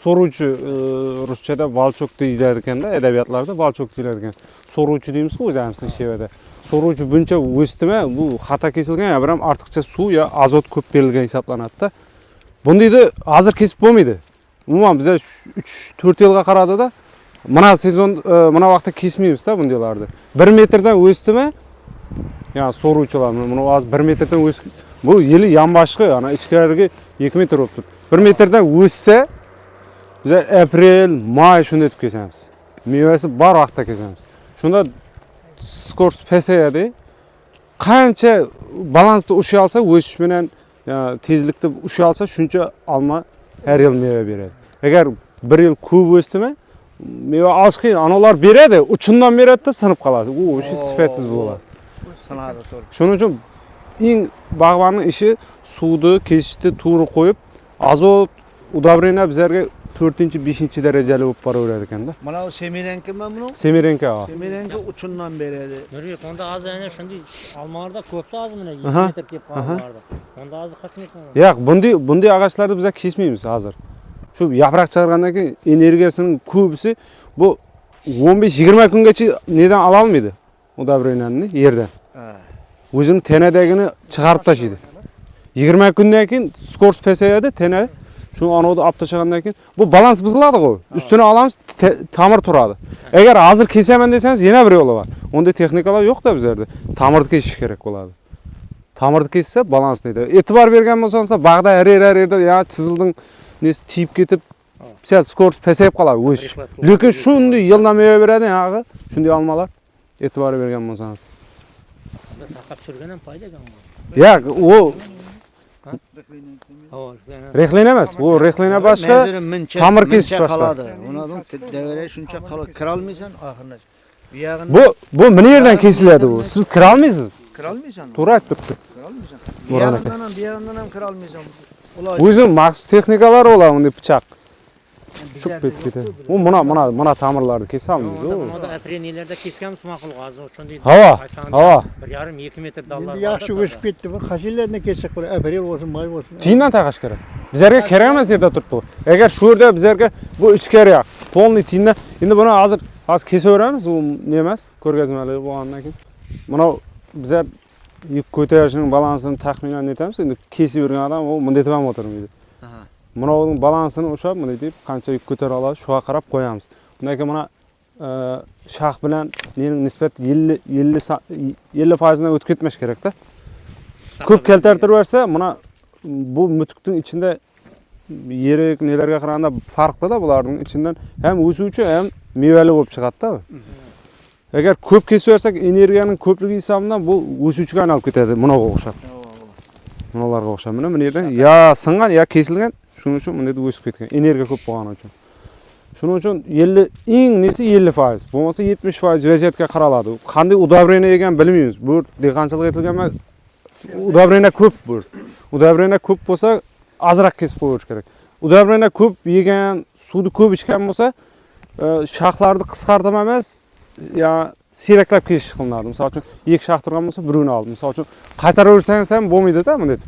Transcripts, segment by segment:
So'ruvchi ruschada valchok deyiladi ekanda, adabiyotlarda valchok deyiladi ekan. So'ruvchi deymiz-ku o'zimizning Shevada. So'ruvchi buncha o'sdimi, bu xato kesilgan ya, biram ortiqcha suv yo azot ko'p berilgan hisoblanadi-da. Bundaydi hozir kesib bo'lmaydi. Umuman biz 3-4 yilga qaradida mana sezon mana vaqtda kesmaymiz-da bundaylarni. 1 metrdan o'sdimi? Ya so'ruvchilar buni hozir 1 metrdan o'sib bu yili yonboshqa, ana ichkariga 2 metr bo'lib turibdi. 1 metrdan o'ssa biz aprel, may shunday deb kesamiz. Mevasi bor vaqtda kesamiz. Shunda skors pasayadi. Qancha balansda ushay olsa, o'sish bilan tezlikda ushay olsa, shuncha olma har yil meva beradi. Agar 1 yil ko'p o'sdimi, meva olish qiyin. Anolar beradi, uchundan beradi-da sinib qoladi. U o'sha sifatsiz bo'ladi. Shuning uchun eng bog'bonning ishi suvni kesishni to'g'ri qo'yib, azot, udobrini bizlarga 4-5-darajali bo'lib boraveradi ekanda. Mana bu Semirenkami buni? Semirenka. Semirenka uchundan beradi. Nurga onda hozir ana shunday almalarda ko'pda hozir mana 2 metr kelib qolganlarda. Onda hozir qancha metr? Yo'q, bunday ağaçlarni biz kesmaymiz hozir. Shu yaproq chiqargandan keyin energiyasining ko'pisi bu 15-20 kungacha nedan ola olmaydi udobrinani yerdan. O'zini tanadagini chiqarib tashlaydi. 20 kundan keyin skors pasayadi, tana shu anodi olib tashlagandan keyin bu balans buziladi-ku. Ustini olamiz, tamir turadi. Agar hozir kesaman desangiz, yana bir yo'li bor. Unda texnikalar yo'q-da bizlarda. Tamirni kesish kerak bo'ladi. Tamirni kessa balanslaydi. E'tibor bergan bo'lsangiz, bog'da har yerda ya chizilding nesi tiyib ketib, sal skors pasayib qoladi, o'sh. Lekin shunday yildan meva beradi, yog'i, shunday olmalar e'tibor bergan bo'lsangiz. Taqab surgan ham foydagan bu. Yo'q, u Rexlin emas, bu rexlina boshqa, tamir kesish boshqa. Unadan devre shuncha qolib kira olmaysan oxirida. Bu meni yerdan kesiladi bu. Siz kira olmaysiz. Kira olmaysan. To'g'ri aytibdi. Kira olmaysan. Bu yerdan ham kira olmaysan. O'zim maxsus texnikalar bo'lar, unda pichoq. Tushib ketadi. U mana ta'mirlarni kesa olmaydi. Unda aprellarda kesganmiz ma'qul hozir shunday. Havo. 1,5-2 metr dallar. Endi yaxshi o'sib ketdi. Bu qashillarni kessak bo'lar, aprel bo'lsin, may bo'lsin. Tiyindan taqash kerak. Bizlarga kerak emas yerda turibdi. Agar shu yerda bizlarga bu ichkariga polniy tiyindan, endi buni hozir kesaveramiz, u ne emas, ko'rgazmali bo'lgandan keyin. Mana bizlar yuk ko'tarishning balansini taxminan netamiz. Endi kesib yurgan odam u bunday deb ham o'tirmaydi. Mana uning balansini o'shab, bunday deb qancha yuk ko'tara oladi, shunga qarab qo'yamiz. Bundan keyin mana shax bilan nening nisbat 50% dan o'tib ketmash kerak-da. Ko'p keltirib bersa, mana bu mutukning ichida yirik nelarga qaraganda farqli-da bularning ichidan ham o'suvchi, ham mevali bo'lib chiqadi-da. Agar ko'p kesib bersak, energiyaning ko'pligi hisobidan bu o'suvchiga aylanib ketadi, bunaga o'xshab. Bunalarga o'xshab. Mana bu yerdan ya singan, ya kesilgan, shuning uchun bunday deb o'sib ketgan. Energiya ko'p bo'lgani uchun. Shuning uchun 50 eng nesi 50%, bo'lmasa 70% vaziyatga qaraladi. Qanday udobrini yegan bilmaymiz. Bu dehqonchilik etilgan emas. Udobrini ko'p bu. Udobrini ko'p bo'lsa, azroq kesib qo'yish kerak. Udobrini ko'p yegan, suvni ko'p ichgan bo'lsa, shaxlarni qisqartirib emas, ya siyraklab kesish qilinadi. Misol uchun, 2 shax turgan bo'lsa, birini olib. Misol uchun, qaytaraversangiz ham bo'lmaydi-da, bunday.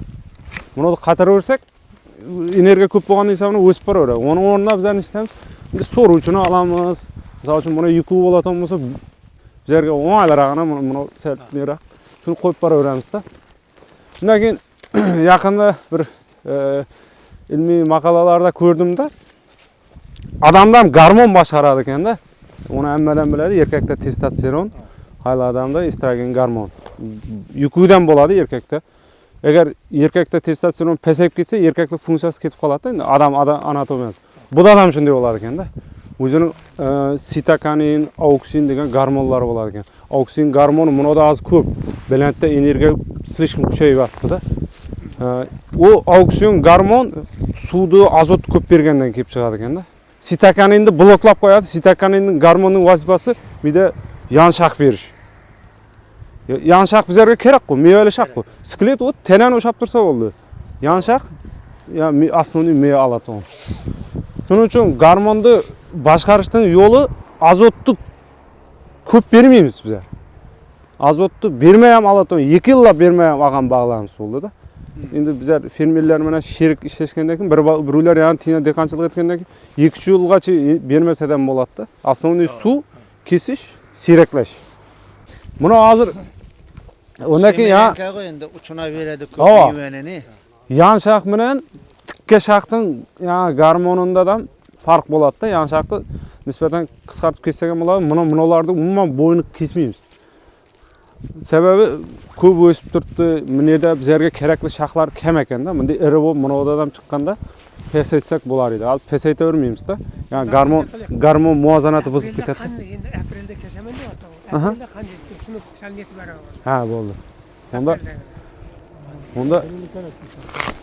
Buni qaytaraversak, energiya ko'p bo'lgan hisobidan o'sib boraveradi. Uni o'rnida biz nima ishlaymiz? So'ruvchini olamiz. Misol uchun, buni yuki bo'ladigan bo'lsa, bizlarga o'ng'aylaragina buni sal nera shuni qo'yib boraveramiz-da. Undan keyin yaqinda bir ilmiy maqolalarda ko'rdimda, odamdan gormon boshqaradi ekanda. Uni hammadan biladi, erkakda testosteron, hayli odamda estrogen gormon. Yukidan bo'ladi erkakda. Agar erkakda testosteron pasayib ketsa, erkaklik funksiyasi ketib qoladi. Endi odam anatomiyasi. Bu da ham shunday bo'lar ekanda. O'zining sitokanin, auksin degan gormonlari bo'lar ekan. Auksin gormoni bundan oz ko'p. Balandda energiya slishim kuchayyapti-da. U auksin gormon suvni azot ko'p bergandan kelib chiqadi ekanda. Sitokaninni bloklab qo'yadi. Sitokaninning gormonning vazifasi mida yanshaq berish. Yanshaq bizlarga kerak-ku, mevali shaq-ku. Skelet u tanani o'shab tursa bo'ldi. Yanshaq ya asosiy meva oladi. Shuning uchun gormonni boshqarishning yo'li azotni ko'p bermaymiz bizlar. Azotni bermay ham oladi. 2 yillab bermay ham olgan bog'larimiz bo'ldi-da. Endi bizler fermerler menен şerik işleşkendan keyin biröwler yani tiýne dekançylyk etkendan keyin 2-3 ýylgaça bermese de bolat da. Основной su kesiş, sirekleş. Muna hazır ondan keyin ya Endi uçuna beredi Ava. köp meýwenini. yan şak menen tikke şaktın ya garmonunda da fark bolat da. Yan şakty nispeten kıskartıp kessegen bolady. Munalarda umuman boyunu kesmeymiz. Sebebi köp ösüp turupdy. Münede bizlerge kerekli şaklar kem eken da. Münde iri bolup munadan çykanda pes etsek bolar edi. Az pes ete bermeymiz da. Yani garmon muwazanaty bozup ketdi. Endi aprelde kesemen diýarsam. Aprelde kan jetdi. Şunu sal yetip beraber. Ha boldy. Onda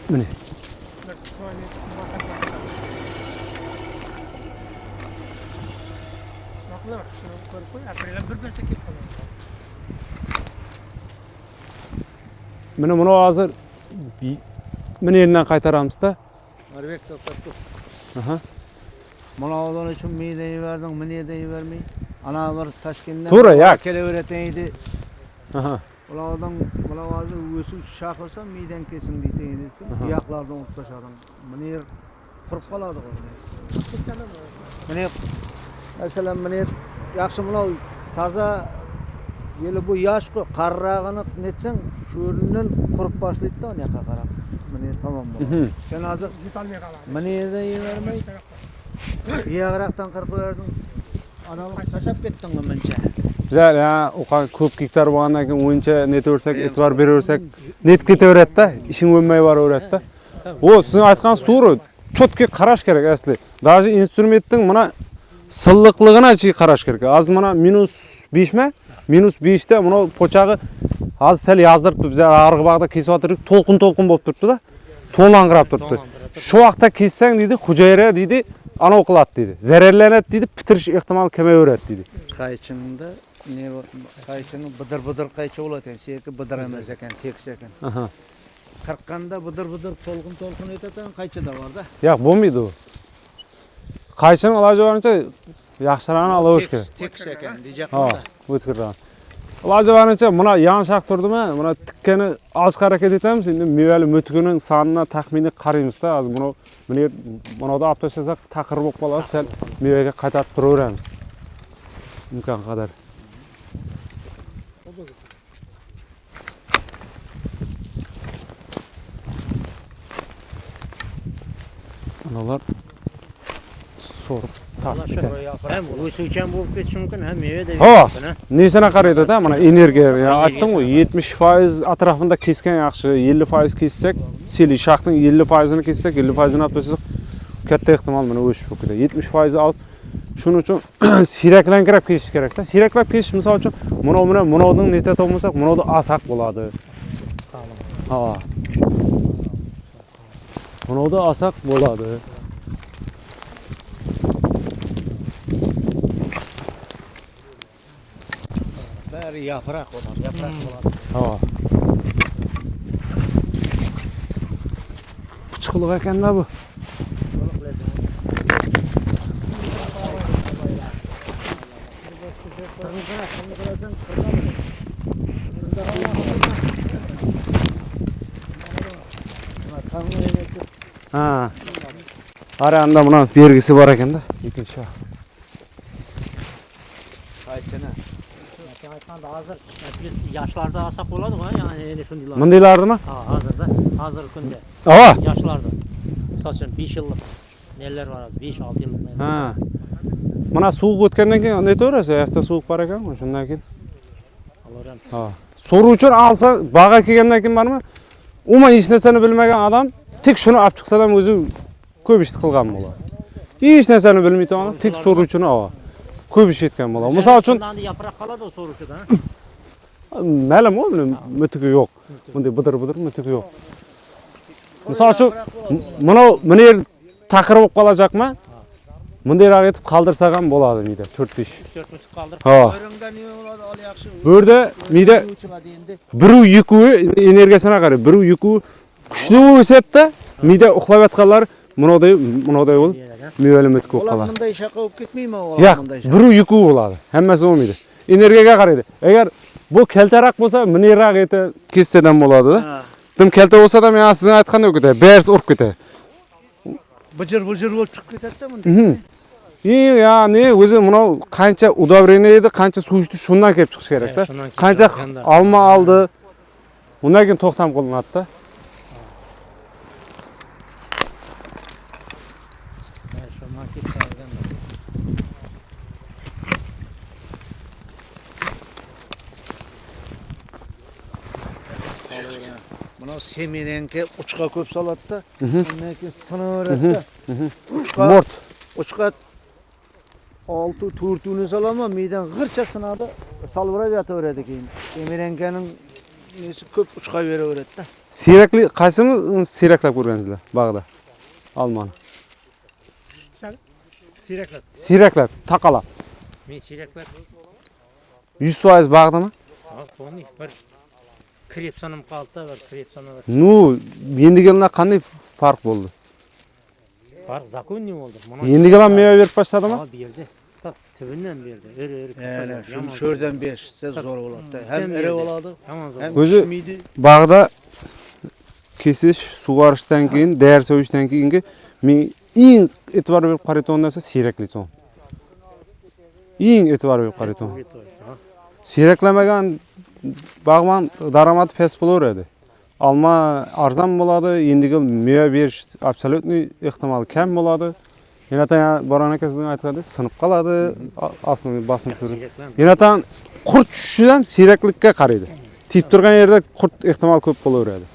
mine. Baklar, şunu koyup koy. Aprelde bir berse kep kalar. Mine munu hazır mine ýerinden qaytaramyz da. Arbek toptap. Aha. Muna olan üçün mideyi verdin, mine deyi vermeyi. Ana bir Taşkentden Tura yak. kele öğreteydi. Aha. Ulardan azı ösü şak olsa miden kesin deydiğinizsin. Yaklardan otlaşadın. Mine kurup kaladı Mine mesela mine yakşı muna taza yeli bu yaş ko karrağını netsen şöyle kurup başlaydı da ne kakarak. Mine tamam mı? Sen hazır Yutalmaya kalar. mine deyi vermeyi. Yağraktan kırıp verdin. Analık taşap kettin gımınca. Güzel ya, o kadar köp hektar bolgandan keyin oyunça net örsek, etibar berersek net keteberet da, işin önmey bar öret da. O sizin aytgansız to'g'ri, çotki qarash kerak asli. Даже instrumentning mana sıllıklıgına çi qarash kerak. Az mana -5 mi? -5'te muna poçağı az sel yazdırıptı bize argı bagda kesip atırık, tolkun bolup turuptu da. Tolangrap turuptu. Şu wagtda kesseň diýdi, hujayra diýdi, ana okulat diýdi. Zererlenet diýdi, bitiriş ihtimal kemeberet diýdi. Kayçında ne kayçının bıdır kayçı olat eken, şeki bıdır emes eken, tekis eken. Aha. Kırkkanda bıdır tolkun eteten kayçı da var da. Yak bolmaýdy o. Qayçynyň ilajy barynça ýaşyrany alabyş kerak. Tekis eken diyecek Ha, da. ötkürdan. Ilajy barynça muna yan şak turdymy? Muna tikkeni az hareket etemiz. Endi meweli mötüküniň sanyna tahmini garaýmyz da. Az muna da aptaşasak takır bolup galar, sel mewege gaýtaryp duraberemiz. İmkan kadar. Analar sorup takip Hem ösüken bolup ketişi mümkin, hem meyve de Ha, mümkin, ha. nesine qaraydı da, mana energiya. Ya aytdım go, 70% atrafında kesken yaxşı, 50% kessek, seli şaktın 50%ni kessek, 50%ni aptaşsak, katta ihtimal mana öşüp ketdi. 70% alıp şunun üçün sireklendirip kesiş kerak da. Sireklep kesiş misal üçün munadan nete topmasak, munada asak bolady. Ha. Munada asak bolady. Bari yaprak olar, olar. Ha. Puçuklyk eken da bu. Ha. Aranda buna belgisi var eken da. İkinci. Kayçına. Aytganda hazır biz yaşlarda alsak bolady go, yani ene şundylar. Mındaylardı mı? Ha, hazır günde. Ava. Yaşlarda. Misal üçün 5 yıllık neler var az, 5-6 yıllık neler. Ha. Mana soğuk ötkenden keyin ne törese, hafta soğuk bar eken, şundan keyin. Alaram. Ha. Soru üçün alsa, baga kelgenden keyin barmy? Uma hiç neseni bilmegen adam tek şunu alıp çyksa da özü köp iş kılgan bolar. Hiç neseni bilmeýän adam tek soru üçün ava. Köp iş etken bolar. Mysal üçün Şundan da yaprak kalады o soruçuda, ha. Mälim o, mütüki yok. Bunday bıdır mütüki yok. Mysal üçün mune takır bolup kalajakmy? Mundayrak etip kaldırsagan bolady mide 4-5. 3-4 mütük kaldır. Ha. Örümde ne oladı al yakşı. Börde mide biru yuku energiýasyna gary, biru yuku güçlü öset de mide uklap atganlar munaday bolup meweli mütük bolup Olar kalar. bunday şaka olup ketmeymi o? Yak, biru yuku bolady. Hemmesi olmaydı. Energiýaga garaýdy. Eger bu kelterak bolsa, minirak ete kesseden bolady da. dim kelte bolsa da men sizin aytganda ökete, bers urup kete. Bıcır bolup çıkıp ketedi de bunu. Ya ne özü muna kança udavrini edi, kança su içti, şundan kelip çıkış gerek da. Şundan kelip Kança çıkacağım da. alma aldı. Ondan keyin toktam kılınat da. Şu market sargan da. Buna semirenke uçka köp salat da. Ondan keyin sınıveradi da. Mort. Uçka altı turtuğunu salama miden gırça sınada salvıra yatıveradi keyin. Semirenkenin nesi köp uçka vereveradi da. Sirekli kaysımı sireklap görgensizler bagda. Alman. Sirekler. Sireklap, takala. Men sirekler. 100% bagda mı? Bak bunu bir krep sanım kaldı da bir krep sanı var. Nu endi gelene qanday fark boldu? Fark zakon ne oldu? Endi gelen meyve verip başladı mı? Ama berdi. Tak tübünden berdi. Öre Yani şunu şuradan beşse zor oladı. Hem ere oladı. Aman zor. Hem Özü- pişmeydi. Bagda kesiş, sugarıştan keyin, değer söğüşten keyingi men eng e'tibor berip qaraydigan narsa sirekli ton. Eng e'tibor berip qaraydigan. Sireklamagan bagman daromadi pes bo'laveradi. Alma arzon bo'ladi, endigi meva berish absolutniy ehtimoli kam bo'ladi. Yenatan Boran aka sizning aytgandek sinib qoladi, asli bosim surib. Yenatan qurt tushishidan siyraklikka qaraydi. Tip turgan yerda qurt ehtimol ko'p bo'laveradi.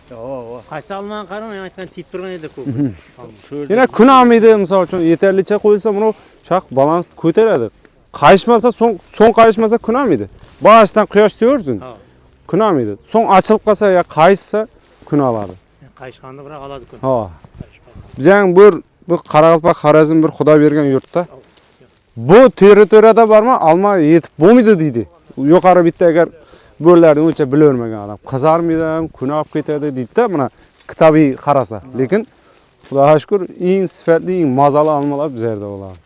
Qaysi alman qarang, men aytgan tip turgan yerda ko'p. Yana kun olmaydi, misol uchun yetarlicha qo'ysa, buni shaq balansni ko'taradi. Qayishmasa, so'ng qayishmasa kun olmaydi. Boshdan quyosh teyorsin. Ha. Kun olmaydi. So'ng ochilib qolsa yo qayishsa kun oladi. Qayishqanda biroq oladi kun. Ha. Bizning bu Qaraqalpoq Xorazm bir Xudo bergan yurtda. Bu territoriyada bormi, alma yetib bo'lmaydi deydi. Yuqori bitta agar bo'larni uncha bilavermagan odam. Qizarmaydi, kun olib ketadi deydi-da, mana kitobiy qarasa. Lekin Xudoga shukr, eng sifatli, eng mazali almalar bizlarda bo'ladi.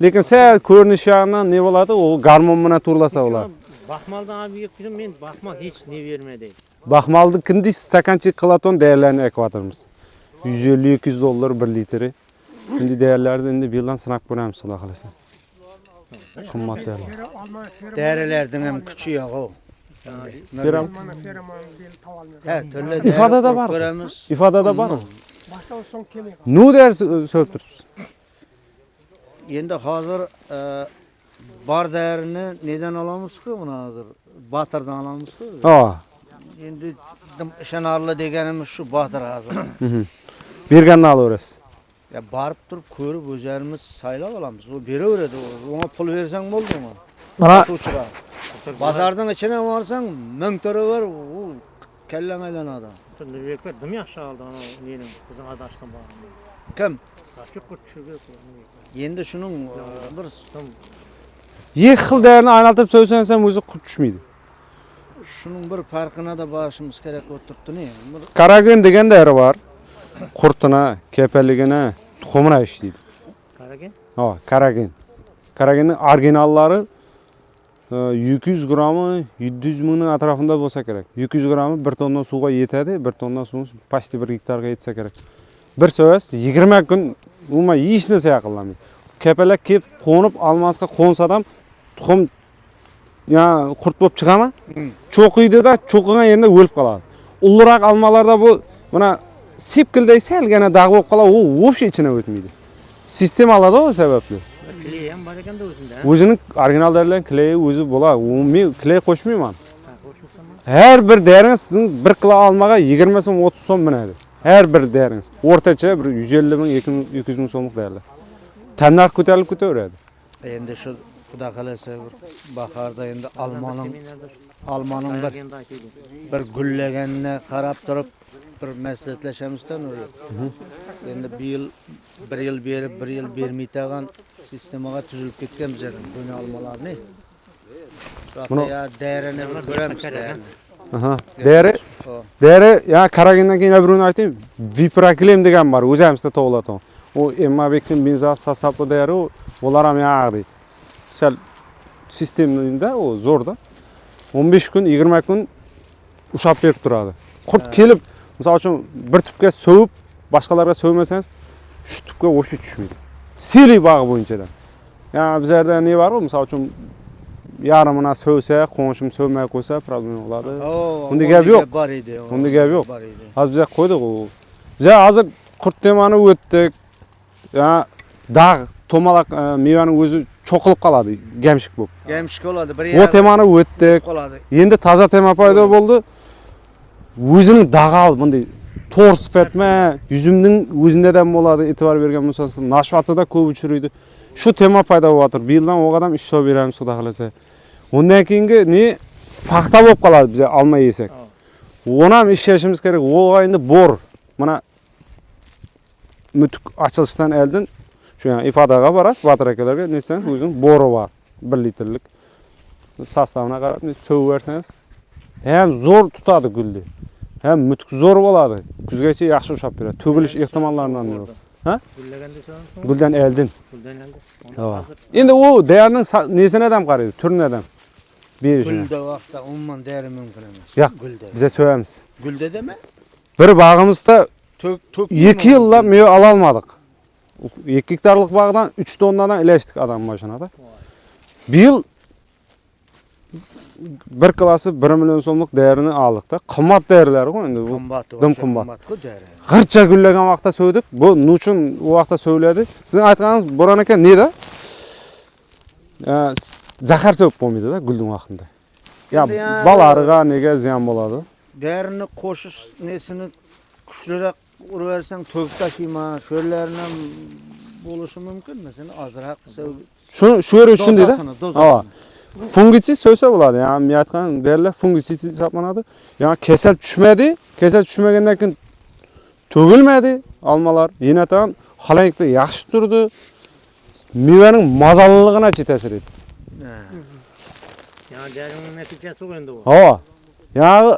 Lekin sal ko'rinishdan ne bo'ladi? U garmon bilan turlasa bo'ladi. Baxmaldan olib yeb kirdim, men baxmal hech ne bermadi. Baxmalni kindi stakanchik qilaton değerlerini ekvatorimiz. 150-200 dollar 1 litri. Şimdi değerlerde endi bir yıldan sınaq ko'ramiz, Xudo xolasa. Qimmat değerler. Derilerden hem küçüğü yok o. Feram. Her türlü İfadada var. göremiz. İfadada var mı? Başta o son kemiği. Nu der söylüp turibsiz. Endi hazır bar değerini neden alamız ki bunu hazır? Batırdan alamız ki. Ha. Endi şanarlı degenimiz şu batır hazır. Berganni alaverasiz. Ya barıp durup körüp özlerimiz saylap alamız. O bereveredi. Ona pul versen oldu mu? Mana Uçura. Bazardan içine varsan 1000 lira var. O kellen aylan adam. Nurbeker dim yaxshi oldi ana mening qizim adashdan bordim. Kim? Qachon qurtishga Endi şunun bir ikki xil değerini aylantirib söylesem o'zi qurt tushmaydi. şunun bir farkına da başımız gerek oturttu ne? Karagin degan değeri var. Qurtuna, kepelligine, tuxumina ishlaydi. Qaragin. Ha, karagin. Karaginning originallari 200 gramı 700 mingning atrofida bo'lsa kerak. 200 gramı 1 tonna suvga yetadi, 1 tonna suv pasti 1 gektarga yetsa kerak. Bir so'z 20 kun umuman hech narsa yaqinlamaydi. Kepelak kelib qo'nib almasga qo'nsa ham tuxum ya qurt bo'lib chiqami? Cho'qiydi-da, cho'qigan yerda o'lib qoladi. Ulluroq almalarda bu mana sepkilday salgina dog' bo'lib qoladi, u вообще ichine o'tmaydi. Sistemalarda o sababli. Kley ham bor ekanda o'zida. O'zining original darilarning kleyi o'zi bo'ladi. Men kley qo'shmayman. Her bir deringiz sizning 1 kilo almaga 20 so'm 30 so'm minadi. Her bir deringiz. O'rtacha bir 150 ming 200 ming so'mlik değerler. Tanlar ko'tarilib ketaveradi. Endi şu Xudo qalasa bir baharda endi Almanın bir güllaganini qarab turib bir maslahatlashamisdan o'rib. Endi bir yil berib, bir yil bermay turgan sistemaga tuzilib ketgan bizlarning bu almalarni. Buni ya değerini bir ko'ramiz. Aha. Değeri ya Karagindan keyin birini aytayım. Vipraklem degan bor, o'zimizda to'g'laton. O Emmabekning benzal sostavli değeri ular ham yog'di. Sal sistemda o zo'rda. 15 kun, 20 kun ushab berib turadi. Qurt kelib Misal uchun bir tupga sövüp boshqalarga sövmasangiz, shu tupga o'sha tushmaydi. Siyli bag'i bo'yichadan. Yani bizlarda ne var mı? Misal uchun yarımına sövse, qo'nishim sövmay qo'ysa problem bo'ladi. Bunda gap yo'q. Bor edi. Bunda gap yo'q. Bor edi. Az biza qo'ydik u. Biza hozir qurt temani o'tdik. Ya dağ, tomalaq mevaning o'zi cho'qilib qoladi, gemshik bo'lib. Gemshik bo'ladi. Bir O temani o'tdik. qoladi. Endi toza tema paydo bo'ldi. O'zining dag'al bunday to'g'ri sifatma, yuzimning o'zindan bo'ladi, e'tibor bergan bo'lsangiz, nashvatida ko'p uchraydi. Shu tema paydo bo'latir. Bu yildan o qadam ish olib beramiz, xudo xolasa. Undan keyingi ne paxta bo'lib qoladi biza olma yesak. Ona ham ishlashimiz kerak. O endi bor. Mana mutuk açılışdan eldin. Şu yani ifadaga barasiz, Batir akalarga nesan o'zing bori bor. 1 litrlik. Sastavına qarab, söv versangiz hem zo'r tutadi gulni. Hem mutuk zo'r bo'ladi. Kuzgacha yaxshi ushab beradi. To'g'ilish ehtimollaridan yo'q. Ha? Gullaganda so'rang. Guldan eldin. Guldan oldi. Ha. Endi u değerning nesini adam qaraydi, turini adam berishini. Gulda vaqtda umuman değeri mümkün emas. Yo'q, Gulda. bize söylemiz. Gulda deme. Bir bağımızda Tök 2 yılla meyve alalmadık. 2 hektarlık bağdan 3 tonnadan ileştik adam başına da. Bir yıl bir klası 1 milyon so'mlik değerini aldık da. Qimmat değerleri o endi bu. Qimmat. Dım qimmat. Qimmatku değeri. G'ircha gullagan vaqtda söyledik. Bu nuchun o vaqtda söyledi. Sizin aytganingiz Boran aka ne de? Zahar söp bo'lmaydi da gulning vaqtida. Ya balariga nega ziyon bo'ladi? Değerini qo'shish nesini kuchliroq uraversan to'kib tashiyma, sho'rlaridan bo'lishi mumkin. Masalan, ozroq Şu yeri üçün deydi. dozasini. Fungitsid söylese bo'ladi. Yani men aytgan değerler fungitsid hisoblanadi. Yani kesel tushmadi. Kesel tushmagandan keyin to'gilmadi almalar. Yana ham xolalikda yaxshi turdi. Mevaning mazaliligina ta'sir etdi. Yani değerinin neticesi o endi bu. Ha. Yani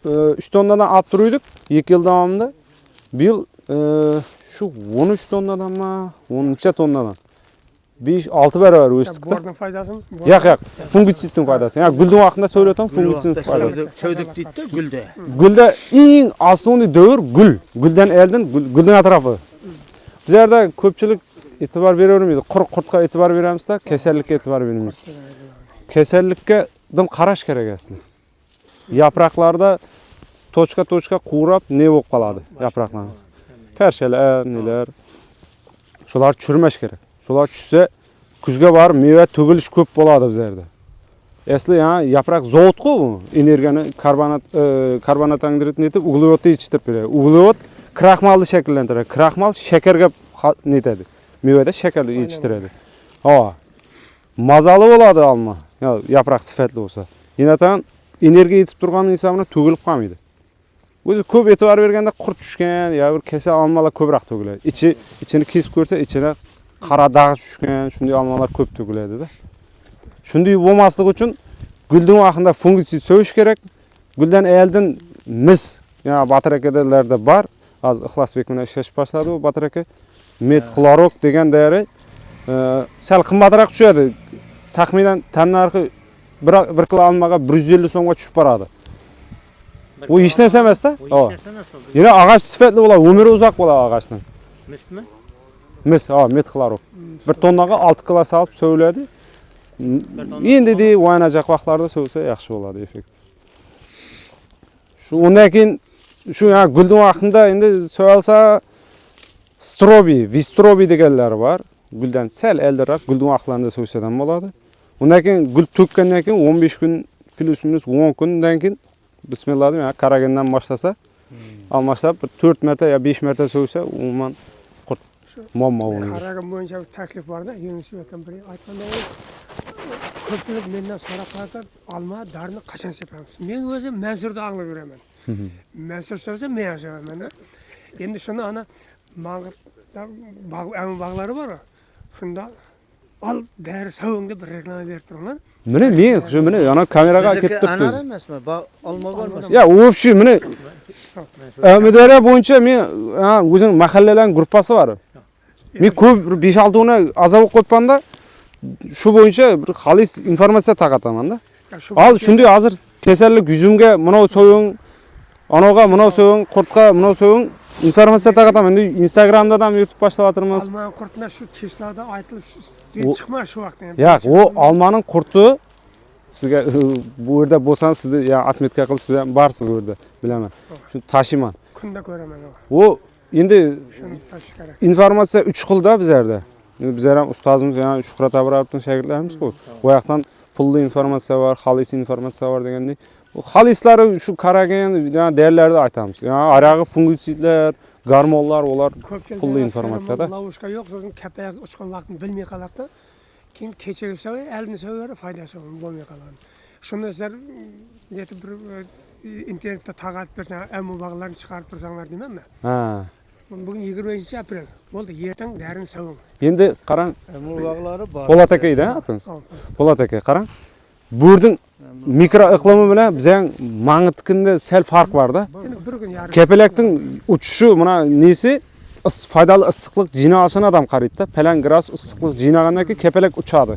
3 tonnadan olib turdik 2 yil davomida. Bu yil şu 13 tonnadan mı? 13 tonnadan. 5-6 beraber o'sdik da. Bordan foydasimi? Yo'q, yo'q. Fungitsidning foydasi. Yani gulning vaqtida söyledim fungitsidning foydasi. Çöydük deydi de gulda. Gulda eng asosiy dövr gul. Guldan eldin, gulning atrofi. Bizlarda ko'pchilik e'tibor beravermaydi. Quruq qurtqa e'tibor beramiz da, kasallikka e'tibor bermaymiz. Kasallikka dim qarash kerak aslida. Yaproqlarda tochka qurab ne bo'lib qoladi yaproqlar. Persheler, neler. Shular tushirmash kerak. Shular tushsa kuzga borib meva to'gilish ko'p bo'ladi bizlarda. Asli ya yaproq zavod-ku bu. Energiyani karbonatangdiritni etib uglevodni yetishtirib beradi. Uglevod kraxmalni shakllantiradi. Kraxmal shakarga netadi. Mevada shakar yetishtiradi. Ha. Mazali bo'ladi olma. Yaproq sifatli bo'lsa. Yana energiya yetib turgan insonlar to'gilib qolmaydi. O'zi ko'p e'tibor berganda qurt tushgan, ya bir kasal olmalar ko'proq to'giladi. Ichini kesib ko'rsa, ichida qora dag'i tushgan, shunday olmalar ko'p to'giladi-da. Shunday bo'lmasligi uchun gulning vaqtida fungitsid so'yish kerak. Guldan eldin mis, ya Batir akalarda bor. Az Ixlosbek bilan ishlashib boshladi u Batir aka. Metxlorok degan dori sal qimmatroq tushadi. Taxminan tan narxi 1 kilo olmaga 150 so'mga tushib boradi. O hech narsa emas-da. O ish narsa emas oldu. Yana ağaç sifatli bo'ladi, umri uzoq bo'ladi ağaçdan. Mismi? Mis, metxlorok. 1 tonnaga 6 kilo solib so'yladi. Endi de o'ynajaq vaqtlarda so'ysa yaxshi bo'ladi effekt. Shu undan keyin shu ya gulning vaqtida endi so'yalsa strobi, vistrobi deganlar bor. Guldan sal eldiroq gulning vaqtlarida so'ysadan bo'ladi. Undan keyin gul to'kkandan keyin 15 kun plus minus 10 kundan keyin bismillah deb qaragandan boshlasa, almashlab 4 marta ya 5 marta so'ysa, umuman qurt muammo bo'lmaydi. Qaragan bo'yicha bir taklif borda, Yunus aka bir aytganda ko'pchilik mendan so'rab qoladi, olma darini qachon sepamiz? Men o'zim Mansurni anglab yuraman. Mansur so'rasa men yozaman. Endi shuni ana mang'itda bog'lari bor. Shunda al dari savung deb reklama berib turiblar. Mene men shu meni yana kameraga ketib Anar turibsiz. emasmi? Olma bo'lmasa. Ya o'pshi meni Mudara bo'yicha men o'zing mahallalarning gruppasi bor. Men ko'p 5-6 uni azab qo'yibmanda shu bo'yicha bir xolis informatsiya tarqataman-da. Al shunday hozir kasallik yuzimga mana so'ying Anaga mına sögün, kurtqa mına sögün informatsiya taqatam. Endi Instagramda da YouTube başlatırmız. Alman kurtuna şu Tesla'da aytılıp çıkma şu vaqtda. Yo'q, o almanın kurtu sizga bu yerda bo'lsangiz sizni ya atmetka qilib siz ham barsiz u yerda, bilaman. Shu tashiman. Kunda ko'raman O endi shuni tashish kerak. informatsiya 3 xilda bizlarda. Endi bizlar ham ustozimiz, ya'ni Shuhrat Abramovning shogirdlarimiz-ku. Bu yoqdan pulli informatsiya bor, xolis informatsiya bor degandek. Bu xolislari shu qaragan, ya'ni değerlerde aytamiz. Ya'ni arag'i fungitsidlar, gormonlar, ular pulli informatsiyada. Lavuşka yo'q, so'ng kapayak uchgan vaqtni bilmay qoladi. Keyin kechirib so'y, elni so'yar, foydasi bo'lmay qoladi. Shundan netib bir internetda taqatib tursan, ammo bag'larni chiqarib tursanglar deyman-da. Ha. Bugün 25-aprel. Bo'ldi, ertaң darini so'ng. Endi qarang, Emulbağları var. Polat akayda atınız. Polat akay qarang. Bu yerning mikro iqlimi bilan bizning mangitkinda sel farq bor-da. Bir kun yarim. Kepelekning uchishi mana nesi foydali issiqlik jinoasini adam qaraydi-da. Falan gradus issiqlik jinogandan keyin kepelek uchadi.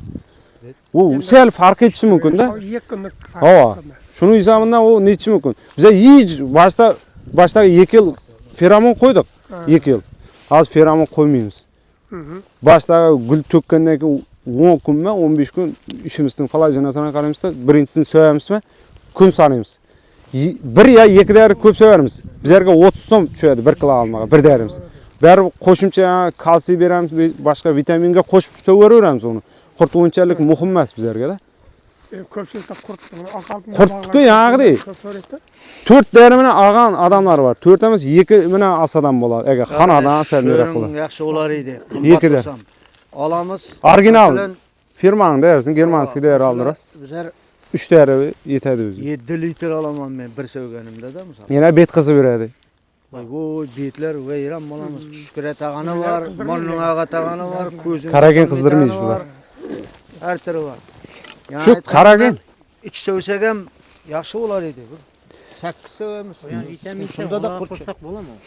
U sel farq etishi mumkin-da. 2 kunlik Hava. Şunu hisobidan o nechi mumkin. Biza hiç başta 2 yil feromon qo'ydik. 2 yil. Hozir feromon qo'ymaymiz. Başta gul to'kkandan keyin 10 kunmi, 15 kun ishimizning falajinasini qaramizda, birinchisini so'yamizmi, kun sanaymiz. 1 ya 2 deri ko'p so'yarmiz. Bizlarga 30 so'm tushadi 1 kilo almaga, 1 derimiz. Bari qo'shimcha kalsiy beramiz, boshqa vitaminga qo'shib so'yaraveramiz uni. Qurt unchalik muhim emas bizlarga-da. Ko'pchilikda Qurtni yağdı. 4 deri bilan olgan adamlar var. 4 emas 2 bilan asadan bo'ladi. Agar xonadan asarlar qiladi. Yaxshi bo'lar edi. Ikida. Olamiz. Original firmaning değersini germanskiy değer aldırız. Bizlar 3 deri yetadi o'zi. 7 litr olaman men bir so'ganimda-da misol. Yana bet qizib beradi. Voy betlar vayron bo'lamiz. Shukra tag'ani var, Monning ağa tag'ani var, ko'zing. Qaragan qizdirmaydi shular. Har turi var. Shu qaragan iç so'sak ham yaxshi bo'lar edi. 8 so'yamiz. Yani vitamin Shunda da qo'shsak bo'ladimi?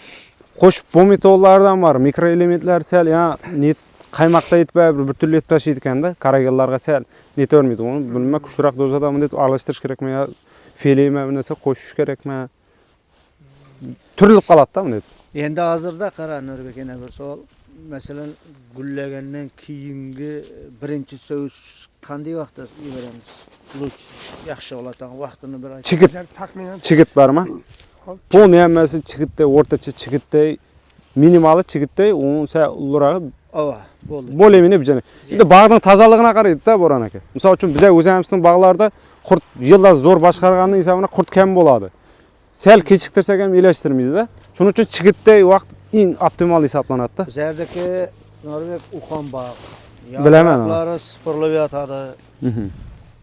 qo'shib pomitollardan var, mikroelementlar sel ya net qaymoqda yetmay bir turli yetib tashlaydi ekanda, qaraganlarga sel yetavermaydi. Uni bilma kuchliroq dozada buni aralashtirish kerakmi yo feleymi bu narsa qo'shish kerakmi? Turilib qoladi-da buni. Endi hozirda qara Nurbek yana bir savol. Masalan, gullagandan keyingi birinchi so'yish qanday vaqtda yuboramiz? Luch yaxshi bo'ladi, vaqtini bir ayt. Chigit, chigit bormi? Polni hammasi chigitda, o'rtacha chigitda, minimali chigitda, uni ulrog'i Ava, bo'ldi. bo'lemini bijani. Endi bog'ning tozaligini qaraydi-da Bo'ron aka. Misol uchun biz o'zimizning bog'larda qurt yillar zo'r boshqarganning hisobiga qurt kam bo'ladi. Sel kechiktirsak ham elashtirmaydi-da. Shuning uchun chigitda vaqt eng optimal hisoblanadi-da. Bizlardagi Nurbek uxon bog'. Bilaman. Yaproqlari sipirilib yotadi.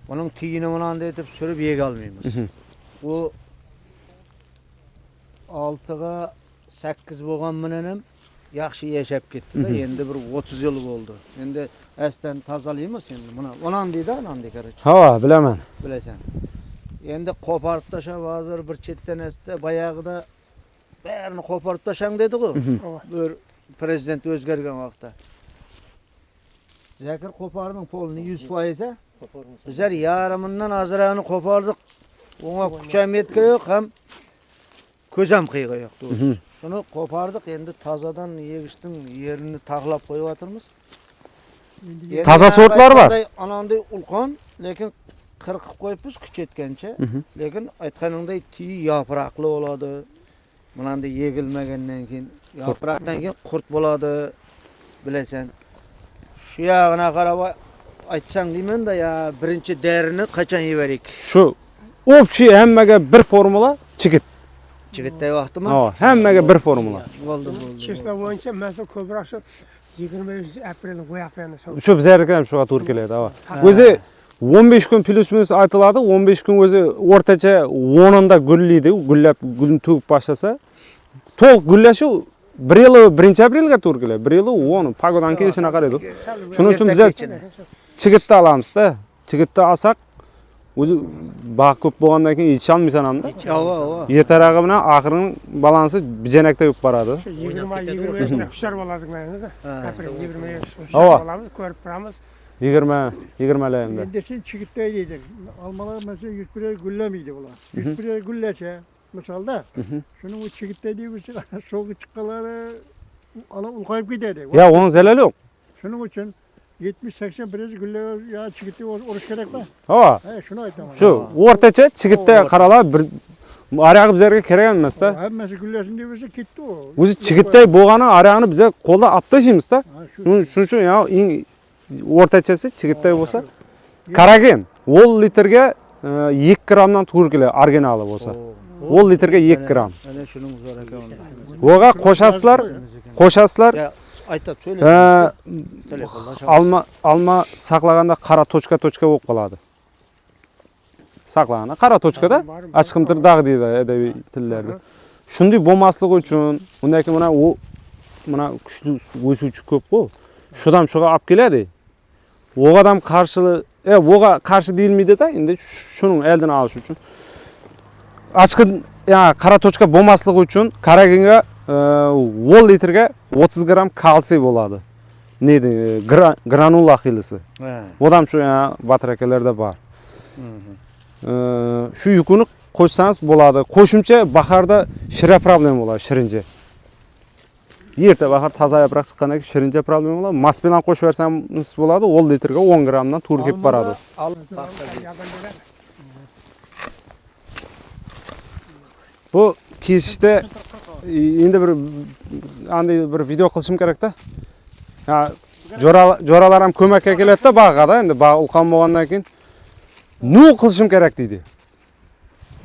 Buning tiyini bilan deb surib yega olmaymiz. Bu 6ga 8 bo'lgan bilan ham yaxshi yashab ketdi-da. Endi bir 30 yil bo'ldi. Endi aslan tozalaymiz endi. Buni onan deydi, anan deydi. Ha, bilaman. Bilasan. Endi qo'parib tashab hozir bir chetdan asda bayog'ida barini qo'parib tashang dedi-ku. Bir prezident o'zgargan vaqtda. Zakir qo'parning polini 100%. Bizlar yarımından azrağını qo'pardik. Ona kucham yetki yo'q, ham ko'zam qiyg'i yo'q. Shuni qo'pardik, endi tozadan yegishning yerini taglab qo'yib o'tirmiz. Toza sortlar bor. Ananday ulqon, lekin qirqib qo'yibmiz kuch yetgancha. Lekin aytganingday tiy yaproqli bo'ladi. Bunday yegilmagandan keyin yaproqdan keyin qurt bo'ladi. Bilasan. Shu yog'ina qarab aytsang deyman-da, ya birinchi derini qachon yevarik? Shu общий hammaga bir formula chigit. Chigitday vaqtimi? Ha, hammaga bir formula. Bo'ldi. Chesla bo'yicha masal ko'proq shu 25-aprel voyaqlarni Shu bizlarga ham shuga to'g'ri keladi, ha. O'zi 15 kun plus minus aytiladi. 15 kun o'zi o'rtacha 10onda gullaydi. Gullab, gulni to'kib boshlasa, to'q gullashi 1 yil 1-aprelga to'g'ri keladi. 1 yil 10 pagodan kelishini qaraydi. Shuning uchun biz chigitda olamiz-da. Chigitda olsak, o'zi baq ko'p bo'lgandan keyin yecha olmaysan hamda. Yetarag'i bilan oxirining balansi bijanakda yurib boradi. Shu 20-25 da hushyor bo'ladi deymiz-da. Aprel 25 hushyor bo'lamiz, ko'rib turamiz. 20'lerinde. Mendesin çikitteydi. Almalar mesela 101'e güllemiydi bunlar. 101'e güllese misalda. Şunun o çigitte diye bir şey soğuk çıkkaları ana ulkayıp giderdi. Ya onun zelali yok. Şunun için 70-80 birinci gülle ya çigitti oruç gerek mi? Ha. He şunu aytam. Şu o'rtacha chigitda qaralab bir arag'i bizlarga kerak emas da. Hammasi güllesin diye birisi gitti o. O'zi chigitday bo'lgani arag'ini biz qo'lda olib tashlaymiz da. Shuning uchun ya eng o'rtachasi chigitday bo'lsa, qaragan 10 litrga 2 grammdan to'g'ri keladi originali bo'lsa. 10 litrga 2 gram. Ana shuning zo'r ekan unda. Voga qo'shasizlar. Ya aytib söyle. Alma saqlaganda qara tochka bo'lib qoladi. Saqlaganda qara tochkada achqimtirdag deydi adabiy tillarda. Shunday bo'lmasligi uchun undan keyin mana kuchli o'suvchi ko'p-ku. Shudan shuga olib keladi. Vo'g'adam vo'g'a qarshi deyilmaydi-da, endi shuning oldini olish uchun. Achqin, qara tochka bo'lmasligi uchun qaraganga 10 litrga 30 gram kalsiy bo'ladi. Neydi? Granula xilisi. Bu ham shu batrakalarda bor. Shu yukuni qo'shsangiz bo'ladi. Qo'shimcha baharda shira problem bo'ladi, shirinja. Yerda bahar toza yaproq chiqqandan keyin shirinja problem bo'ladi. Mas bilan qo'shib bersangiz bo'ladi, 10 litrga 10 gramdan to'g'ri kelib boradi. Bu kesishda endi bir video qilishim kerak-da. Jo'ralar ham ko'makka keladi-da bag'ada, endi bag' ulqon bo'lgandan keyin nu qilishim kerak deydi.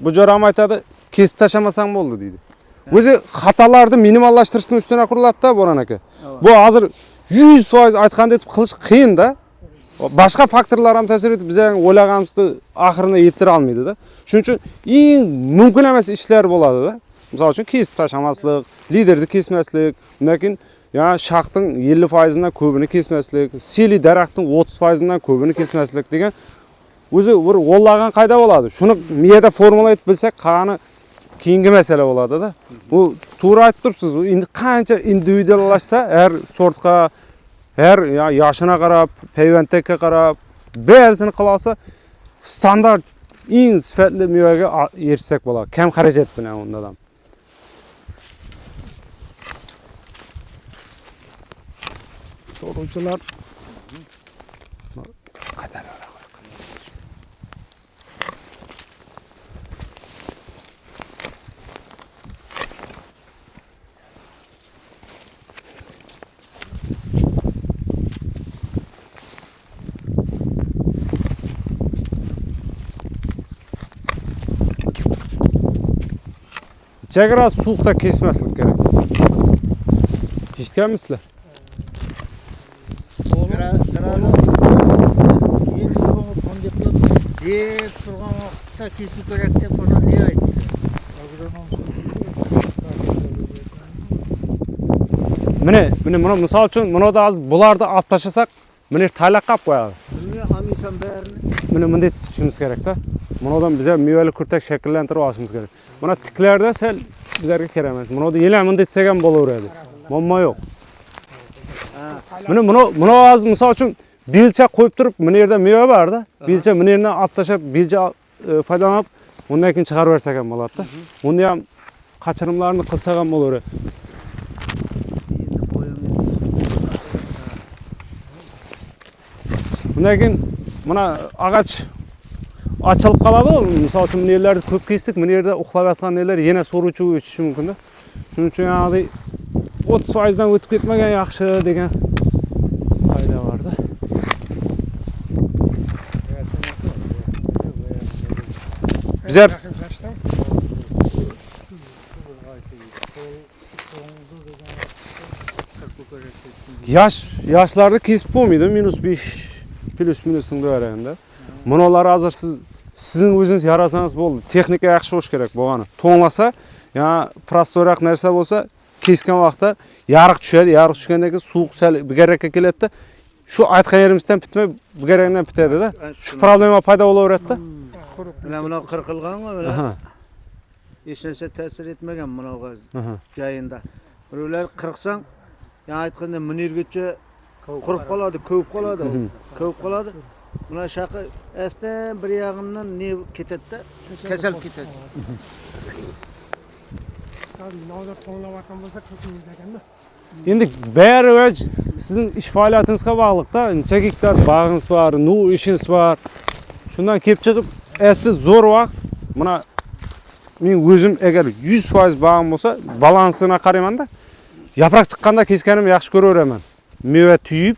Bu jo'ram aytadi, kesib tashlamasang bo'ldi deydi. O'zi xatolarni minimallashtirishning ustidan quriladi-da Bo'ron aka. Bu hozir 100% aytgandek qilish qiyin-da. Boshqa faktorlar ham ta'sir etib, biz o'ylaganimizni oxirini yetira olmaydi-da. Shuning uchun eng mumkin emas ishlar bo'ladi-da. Misol uchun kesib tashlamaslik, liderni kesmaslik, undan keyin shaxtning 50% dan ko'pini kesmaslik, seli daraxtning 30% dan ko'pini kesmaslik degan o'zi bir o'llagan qayda bo'ladi. Shuni miyada formula etib bilsak, qani keyingi masala bo'ladi-da. Bu to'g'ri aytib turibsiz. Endi qancha individuallashsa, har sortga, har yoshina qarab, payvandga qarab, ba'zini qila olsa, standart eng sifatli mevaga erishsak bo'ladi. Kam xarajat bilan unda ham. So'rovchilar qadar chegara suqda kesmaslik kerak. Eshitganmisizlar? Deb turgan vaqtda kesib kerak deb bana ne aytdi? Mana misol uchun da bularni olib tashlasak, mana taylaq qilib qo'yadi. Bunga amisan barini. Mana bunday tishimiz kerak-da. Bunadan bize mevali kurtak shakllantirib olishimiz kerak. Mana tiklarda sal bizlarga kerak emas. Bunada yela bunday desek ham bo'laveradi. Muammo yo'q. Mana hozir misol uchun belcha qo'yib turib, bu yerda meva bor-da. Belcha bu yerdan olib tashlab, belcha foydalanib, undan keyin chiqarib bersak ham bo'ladi-da. Bunda ham qachirimlarni qilsak ham bo'laveradi. Bundan keyin mana ağaç açılib qoladi. Misol uchun bu yerlarda ko'p kesdik, bu yerda uxlab yotgan yerlar yana so'ruvchi o'tishi mumkin-da. Shuning uchun 30% dan o'tib ketmagan yaxshi degan foyda bor-da. Bizlar yoshlarni kesib bo'lmaydi, -5 plus-minusning doirasida. Bunalar hozir sizning o'zingiz yarasangiz bo'ldi. Texnika yaxshi bo'lish kerak bo'lgani. To'nglasa, prostoyroq narsa bo'lsa, kesgan vaqtda yariq tushadi. Yariq tushgandan keyin suv sal bigarakka keladi-da. Shu aytgan yerimizdan bitmay, bigarakdan bitadi-da. Shu problema paydo bo'laveradi-da. Mana qirqilgan-ku, mana. Hech narsa ta'sir etmagan bunaqa joyinda. Birovlar qirqsang, aytganda munirgacha qurib qoladi, ko'p qoladi. Buna shaqi asdan bir yog'idan ne ketadi-da, kasal ketadi. Tabii nazar to'nglayotgan bo'lsa ko'pingiz ekanda. Endi bari o'z sizning ish faoliyatingizga bog'liqda. Necha gektar bag'ingiz bor, nu ishingiz bor. Shundan kelib chiqib, asli zo'r vaqt. Mana men o'zim agar 100% bag'im bo'lsa, balansini qarayman-da. Yaproq chiqqanda keskanim yaxshi ko'raveraman. Meva tuyib,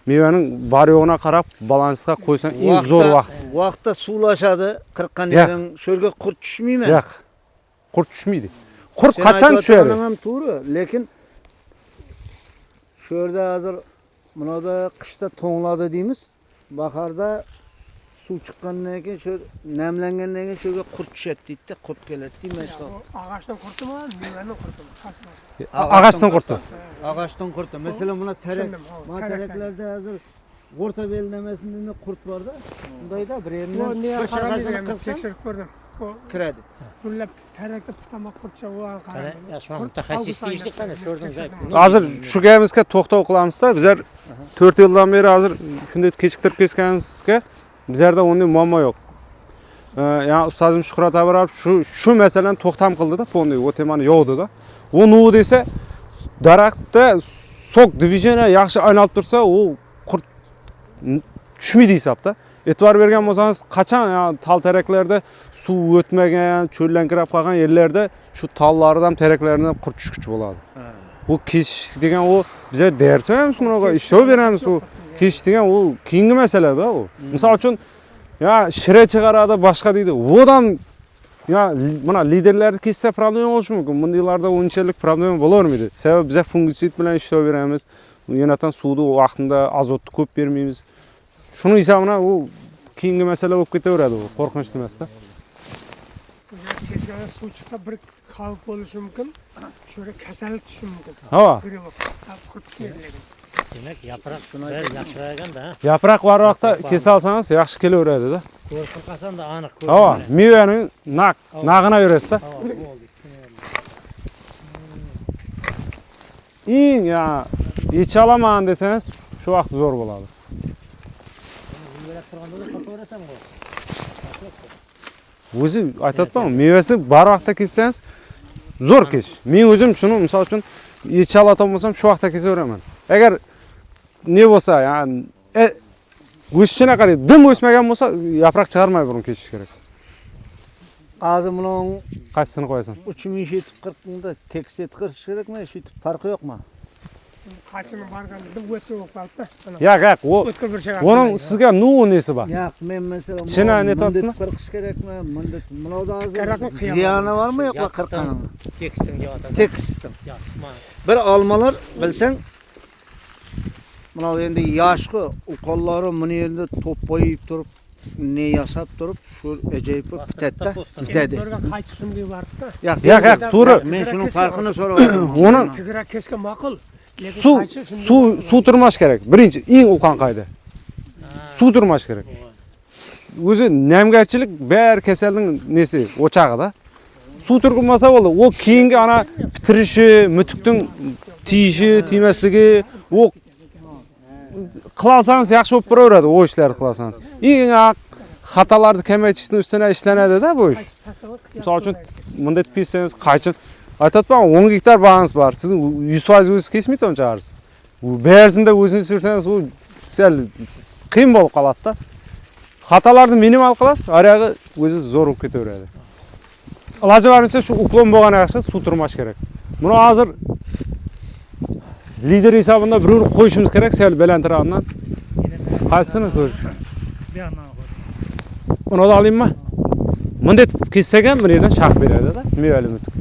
mevaning bor yo'g'ina qarab balansga qo'ysan eng zo'r vaqt. Vaqtda suvlashadi, qirqqan yerdan sho'rga qurt tushmaymi? Yo'q. Qurt tushmaydi. Qurt qachon tushadi? Ham to'g'ri, lekin sho'rda hozir bunada qishda to'ngladi deymiz. Bahorda suv chiqqandan keyin shu namlangandan keyin sho'rga qurt tushadi deydi, qurt keladi deymizlar. Ağaçtan qurtimi, mevadan qurtimi? Ağaçdan qurti. Ağaçdan qurt. Masalan, buna tarak, Tushundim, mana taraklarda hozir o'rta beldamasida qurt bor-da. Undayda bir Bu niye yeridan qaramaysan? qilsam Tekshirib ko'rdim. kiradi. Bular tarakda tutamoq qurtcha u Qara, yaxshi mutaxassislik ishni qani sho'rdan zayt. Hozir shu gapimizga to'xtab qolamizda. Bizlar 4 yildan beri hozir shunday kechiktirib kesganimizga bizlarda unday muammo yo'q. Yani ustozim Shuhrat Abrarov shu masalani to'xtam qildi-da, fonda o temani yo'qdi-da. U nu desa daraxtda sok diviziyona yaxshi aylanib tursa, u qurt tushmaydi hisobda. E'tibor bergan bo'lsangiz, qachon tal teraklarda suv o'tmagan, cho'llankirab qolgan yerlarda shu tallardan ham teraklaridan qurt tushkuchi bo'ladi. Bu kesish degan u bizga darsamiz, bunaqa ishlov beramiz, u kesish degan u keyingi masala-da u. Misol uchun ya shira chiqaradi, boshqa deydi. Odan ya mana liderlarni kessa problema bo'lishi mumkin. Bundaylarda unchalik problema bo'lavermaydi. Sababi biz fungitsid bilan ishlov beramiz. Yanatan suvni vaqtida azotni ko'p bermaymiz. Shuni hisobidan u keyingi masala bo'lib ketaveradi, u qo'rqinchli emas-da. Kechganda suv chiqsa bir xavf bo'lishi mumkin. Sho'ra kasallik tushishi mumkin. Ha. Qurt tushmaydi lekin. Demak, yaproq bir yaxshiraganda, ha. Yaproq varroqda kesa olsangiz yaxshi kelaveradi-da. Ko'rib qolsam-da aniq Ha, mevaning nag'ina berasiz-da. Eng ya yecha olaman desangiz, shu vaqt zo'r bo'ladi. Mevalar turganda da topaverasan-ku. O'zi aytayapman, mevasi bor vaqtda kessangiz zo'r kesh. Men o'zim shuni misol uchun yecha olatan bo'lsam, shu vaqtda kesaveraman. Agar ne bo'lsa, ya'ni o'sishini qarang, dim o'smagan bo'lsa, yaproq chiqarmay burun keshish kerak. Hozir buning Qaysini qo'yasan? 3740 da tekset qilish kerakmi? Shu farqi yo'qmi? Qaysini borganda o'tib qolibdi. Yo'q, u o'tkir bir şey. onun sizga nu nesi bor? Yo'q, men mesela Shina aytyapsizmi? qirqish kerakmi? Bunday bunada Kerakmi, hozir qiyomat. ziyoni bormi yo'qmi qirqqaning? Tekstim deyapman. Tekstim. Yo'q, Bir almalar bilsang, mana endi yoshqi uqollari buni yerda to'payib turib, ne yasab turib, shu ajoyib bitadi-da. Bitadi. Qaytishim deb boribdi. Yo'q, to'g'ri. Men shuning farqini so'rayapman. Uni Tigrak kesgan ma'qul. suv turmash kerak. Birinchi eng ulkan qoida. Suv turmash kerak. O'zi namgarchilik bar kasalning nesi, o'chog'ida. Suv turmasa bo'ldi. O keyingi ana tirishi, mutukning tiyishi, tiymasligi, o qilasangiz yaxshi bo'lib turaveradi, o ishlarni qilasangiz. Eng xatolarni kamaytirishning ustidan ishlanadi-da bu ish. Misol uchun bunday pissangiz qaychi aytayapman 10 gektar bag'ingiz bor. Siz 100% o'zingiz kesmaydi unchasiz. Bu ba'zida o'zingiz sursangiz u sal qiyin bo'lib qoladi-da. Xatolarni minimal qilasiz, ariyog'i o'zi zo'r bo'lib ketaveradi. Iloji boricha shu uklon bo'lgan yaxshi, suv turmash kerak. Buni hozir lider hisobida bir qo'yishimiz kerak, sal balandroqdan. Qaysini ko'rish? Uni olaymi? Bunday kessak ham bir yerdan shaq beradi-da, mevali mutuk.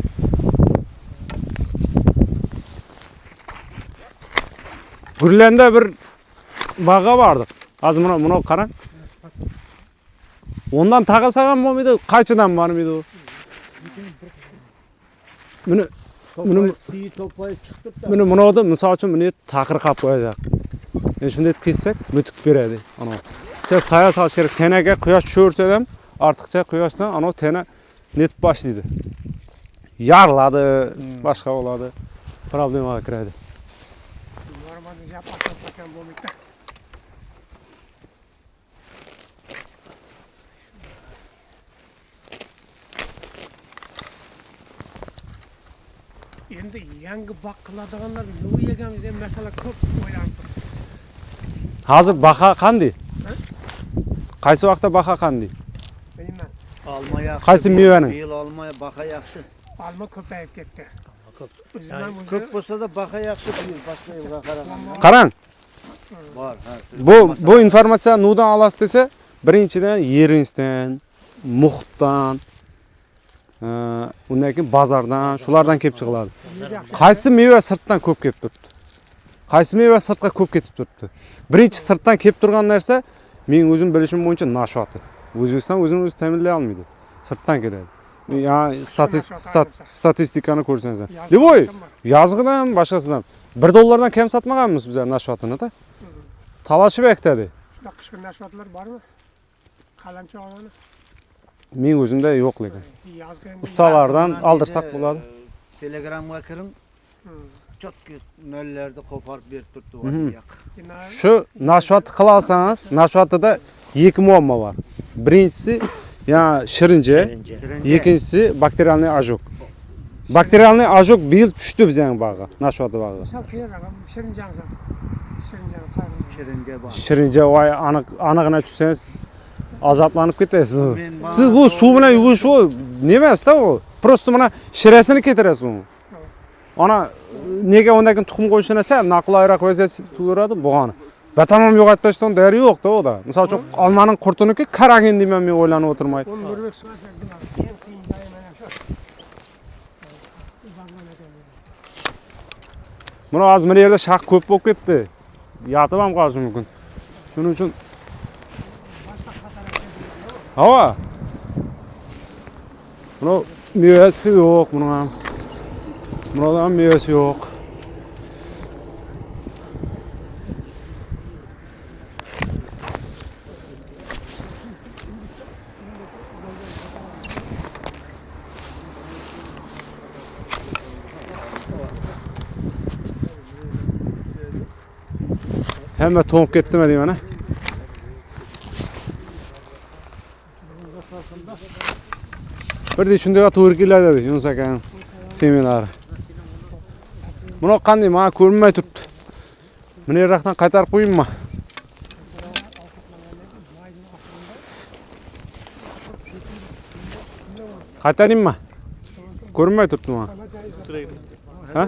Gurlanda bir bağa vardı. Az buna qarang. Ondan taqasak ham bo'lmaydi, qaychidan bormaydi u. To'pay chiqibdi. Buni bunada misol uchun buni taqir qilib qo'yacak. Yani shunday kessak, mutuk beradi. Ana. Siz soya solish kerak. Tenaga quyosh tushirsa ham, ortiqcha quyoshdan ana tena netib boshlaydi. Yarladi, boshqa bo'ladi. Problemaga kiradi. Normalde yapmasam bo'lmaydi. Endi yangi baq qiladiganlar nima yegamiz degan masala ko'p o'ylanib turibdi. Hozir baho qanday? Qaysi vaqtda baho qanday? Bilmayman. Alma yaxshi. Qaysi mevaning? Bu yil olma baqa yaxshi. Alma ko'payib ketdi. Ko'p. O'zimdan Ko'p bo'lsa da baqa yaxshi bu yil boshqa yilga qaraganda. Qarang, Bor, ha. bu informatsiya nudan olasiz desa, birinchidan yerinizdan, muhitdan, undan keyin bozordan, shulardan kelib chiqiladi. Qaysi meva sirtdan ko'p kelib turibdi? Qaysi meva sirtqa ko'p ketib turibdi? Birinchi sirtdan kelib turgan narsa, men o'zim bilishim bo'yicha nashvati. O'zbekiston o'zini o'zi ta'minlay olmaydi. Sirtdan keladi. Yani statistikani ko'rsangiz. Liboy, yazg'idan boshqasidan $1 kam sotmaganmiz bizlar nashvatini da. Talashib aytadi. Shunaqa qishki nashvatlar bormi? Qalamchi olani. Men o'zimda yo'q lekin. Yozgan Ustalardan aldirsak bo'ladi. Telegramga kiring. Chotki nollarni qo'porib berib turibdi yoq. Shu nashvat qila olsangiz, nashvatida ikki muammo bor. Birinchisi yani shirinja, ikkinchisi bakterialniy ajok. Bakterialniy ajok bu yil tushdi bizning bog'ga, nashvati bog'ga. Misal kerak, shirinjani sat. Shirinja bor. Shirinja voy aniqini tushsangiz azoblanib ketasiz. Siz bu suv bilan yuvish u nima emas-da u. Prosta mana shirasini ketirasiz uni. Ana nega undan keyin tuxum qo'yishdan esa naqlayroq vaziyat tug'iradi bo'g'ani. Batamom yo'qotmasdan dayori yo'q-da u-da. Misol uchun olmaning qurtiniki karagin deyman men o'ylanib o'tirmay. Uni Nurbek so'rasa, eng qiyin joyi mana shu. Mana hozir bu yerda shax ko'p bo'lib ketdi. Yotib ham qolishi mumkin. Shuning uchun hava. Buni mevasi yo'q, buni ham. Bunda ham mevasi yo'q. Hamma to'ngib ketdimi deyman. Birde shunday to'g'ri keladi dedi Yunus akaning seminari. Buni qanday menga ko'rinmay turibdi. Meni yerdan qaytarib qo'yingmi? Qaytaringmi? Ko'rinmay turibdi menga. Ha?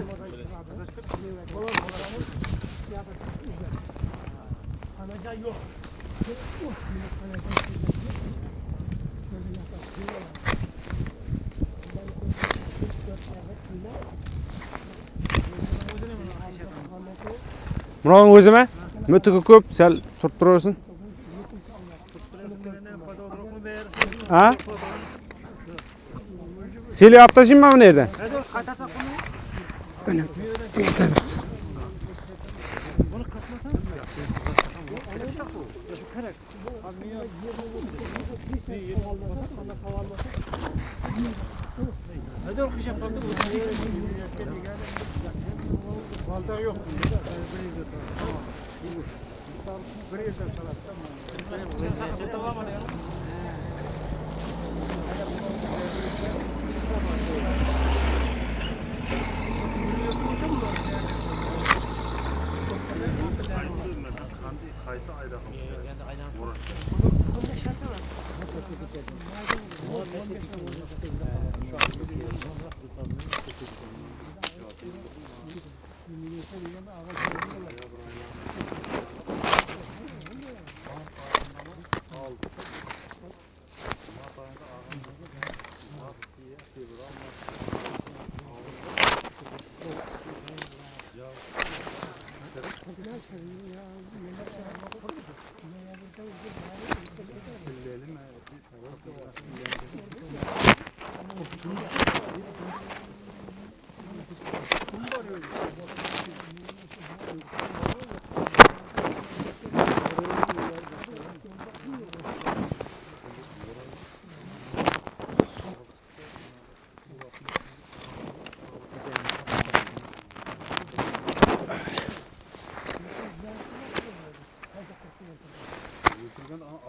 Buning o'zimi mutigi ko'p, sal turib turaversin. Ha? Seli olib tashlaymanmi buni yerdan? Aytamiz.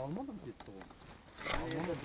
Almadım gitti o. Almadım.